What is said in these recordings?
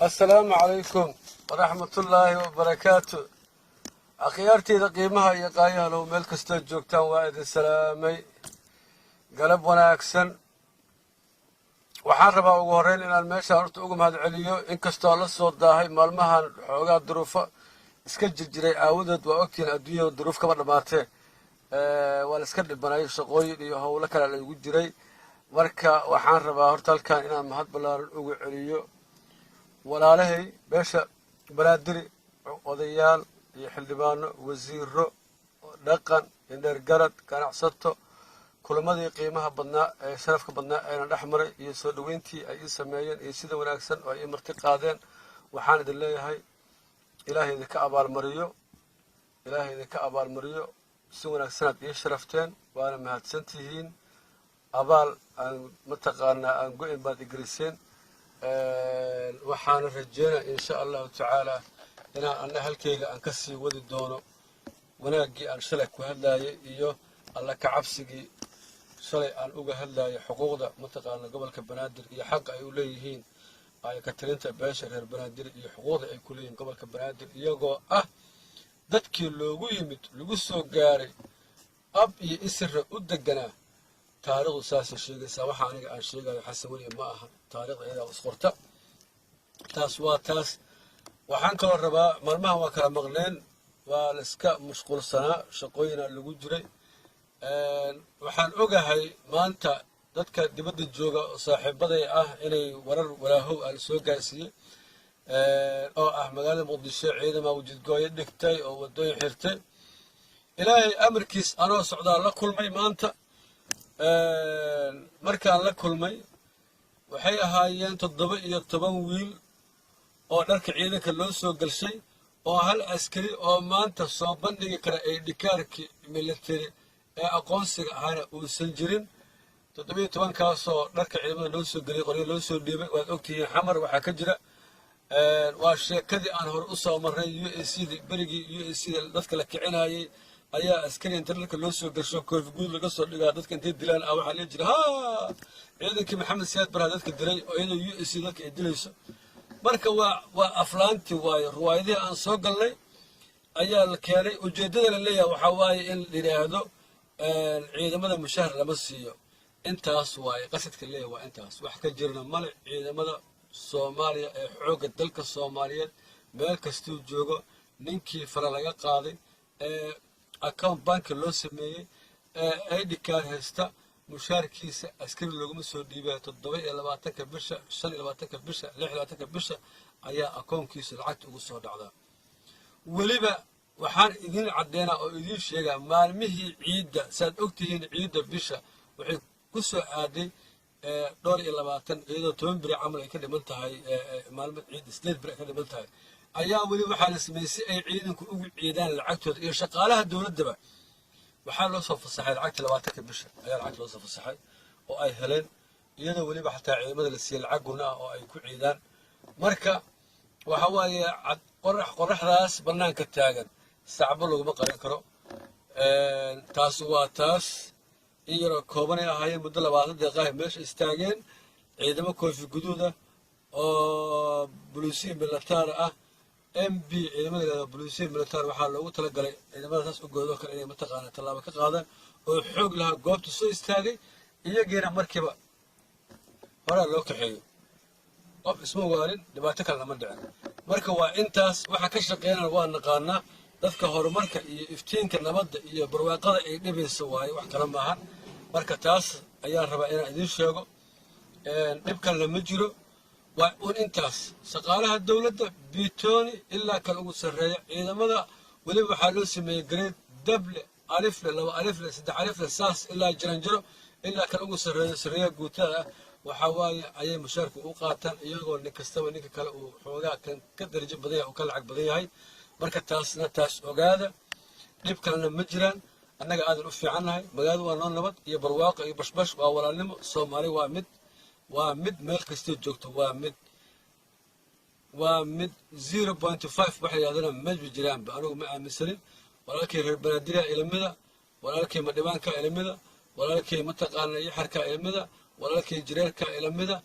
السلام عليكم ورحمة الله وبركاته. أخيارتي قيمها يقايها لو ملك استجوكتان وايد السلامي قلب وناكسن waxaan rabaa ugu horeyn inaan meesha horta uga mahad celiyo inkastoo la soo daahay maalmahan xoogaa duruufo iska jirjiray aawadeed waa ogtiin adduunyada duruuf kama dhammaatee waa la iska dhibanay shaqooyin iyo howlo kale la igu jiray marka waxaan rabaa horta halkan inaan mahad ballaaran ugu celiyo walaalahay beesha banaadiri odayaal iyo xildhibaano wasiiro dhaqan indheer garad ganacsato kulamadii qiimaha badnaa ee sharafka badnaa ayna dhex maray iyo soo dhaweyntii ay ii sameeyeen iyo sida wanaagsan oo ay ii marti qaadeen waxaan idin leeyahay ilaahay idinka abaalmariyo si wanaagsan aad ii sharafteen waana mahadsantihiin abaal aan mataqaanaa aan go-in baad igeliseen waxaana rajeynaa insha allahu tacaala inaan anna halkayga aan ka sii wadi doono wanaaggii aan shalay ku hadlaayay iyo alla ka cabsigii shalay aan uga hadlaayay xuquuqda mataqaana gobolka banaadir iyo xaqa ay u leeyihiin ay ka talinta beesha reer banaadir iyo xuquuqda ay ku leeyihiin gobolka banaadir iyagoo ah dadkii loogu yimid lagu soo gaaray ab iyo isra u deganaa taariikhdu saasay sheegaysaa waxa aniga aan sheegayo xasan weli ma aha taariikhda iyadaa isqorta taas waa taas waxaan kaloo rabaa maalmahan waa kala maqneen waa la iska mashquulsanaa shaqooyinaa lagu jiray waxaan ogahay maanta dadka dibadda jooga oo saaxiibaday ah inay warar walaahow aan soo gaarsiiyey oo ah magaalada muqdisho ciidama wajidgooyo dhigtay oo waddooyin xirtay ilaahay amarkiis anoo socdaa la kulmay maanta markaan la kulmay waxay ahaayeen 7 wiil oo dharka ciidanka loo soo galshay oo hal askari oo maanta soo bandhigi kara ay dhikaarkii military ee aqoonsiga ahana uusan jirin 17 kaasoo dharka ciidamada loo soo geliyay qoryo loo soo dhiibay waad ogtihiin xamar waxaa ka jira waa sheekadii aan hore u soo marray UACD berigii UACD dadka la kicinayay ayaa askari inta dharka loo soo gasho koofi guud laga soo dhigaa dadka intay dilaan ah waxaa la jira ciidankii maxamed siyaad baraa dadka dilay oo iyadoo UACD dadka ay dilayso marka waa aflaantii waayo ruwaayadihii aan soo galnay ayaa la keenay ujeeddada la leeyahay waxaa waaye in la yidhaahdo ciidamada mushahar lama siiyo intaas waaye qasadka leeyahay waa intaas wax ka jirna male ciidamada soomaaliya ee xoogga dalka soomaaliyeed meel kastuu joogo ninkii fara laga qaaday ee account banki loo sameeyey ee ID card haysta mushaarkiisa askari looguma soo dhiibaya 27 bisha 25 bisha 26 bisha ayaa akoonkiisa lacagta ugu soo dhacdaa weliba waxaan idin cadeynaa oo idin sheegaa maalmihii ciidda saad ogtihiin ciidda bisha waxay ku soo aaday 22 iyadoo 10 biri camal ay ka dhiman tahay maalmo ciid 8 biri ka dhiman tahay ayaa weli waxaa la sameeyay si ay ciidanku ugu ciidaan lacagtooda iyo shaqaalaha dowladaba waxaa loo soo fasaxay lacagta 20 bisha ayaa lacag loo soo fasaxay oo ay heleen iyadoo weliba xataa ciidamada la siiyay lacag guna oo ay ku ciidaan marka waxa waaye qoraxdaas banaanka taagan sacbo laguma qarin karo taas waa taas in yaroo kooban ay ahaayeen muddo 20 daqiiqo meesha istaageen ciidamo koofi guduuda oo buluusiya militaar ah MB ciidamada buluusiya militaar waxaa loogu talagalay ciidamadaas u goodo kale inay mataqaana tallaabo ka qaadaan oo xoog laha goobta soo istaagay iyageena markiiba hore loo kaxeeyo qof isma waarin dhibaato kale lama dhicin marka waa intaas waxa ka shaqeynaya waa naqaanaa dadka horumarka iyo iftiinka nabadda iyo barwaaqada ay dhibayso waaye wax kale maahan marka taas ayaan rabaa inaan idiin sheego dhib kale ma jiro waa un intaas shaqaalaha dowladda biitooni ilaa kan ugu sarreeya ciidamada weliba waxaa loo sameeyey gareed dable alifle 2 alifle 3 alifle saas ilaa jiranjiro ilaa kan ugu sarreeya guutada ah waxaa waaye ayay mushaarka u qaataan iyagoo nin kastaba ninka kale uu xoogaa kan ka darajo badan yahay oo ka lacag badan yahay marka taasna taas ogaada dhib kalena ma jiraan annaga aadan u fiicannahay magaalada waa noo nabad iyo barwaaqo iyo bashbash waa walaalnimo soomaali waa mid meel kastoo joogto waa mid 0.5 waxa yidhahdana ma jiraanba anigu ma aaminsanin walaalkay reer banaadir ilamida walaalkay madhibaanka ilamida walaalkay mataqaana iyo xarka ilamida walaalkay jireerka ilamida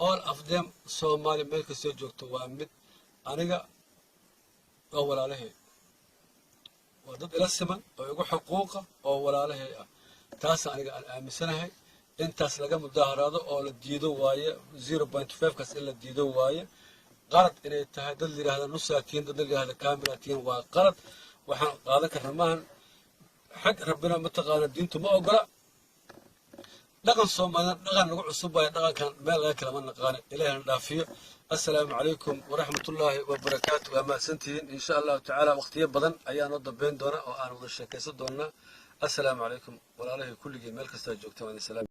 all of them soomaali meel kastoo joogto waa mid aniga oo walaalahay waa dad ila siman oo igu xuquuqa oo walaalahay ah taas aniga aan aaminsanahay intaas laga mudaaharaado oo la diido waaye 0.5 kaas in la diido waaye qalad inay tahay dad la yiraahdo nusaatiin dad la yiraahdo kaamilaatiin waa qalad waxaan qaadan karnaa maahan xag rabbina mataqaana diintu ma ogola dhaqan Soomaaliyeed dhaqan lagu cusub waaye dhaqankan meel laga kala naqaan Ilaahay dhaafiyo assalaamu calaykum waraxmatullaahi wabarakaatuh waa mahadsantihiin insha Allah tacaala waqtiyo badan ayaan u dambeyn doonaa oo aan wada sheekaysan doonaa assalaamu calaykum walaalahay kulligii meel kasta joogtaan salaam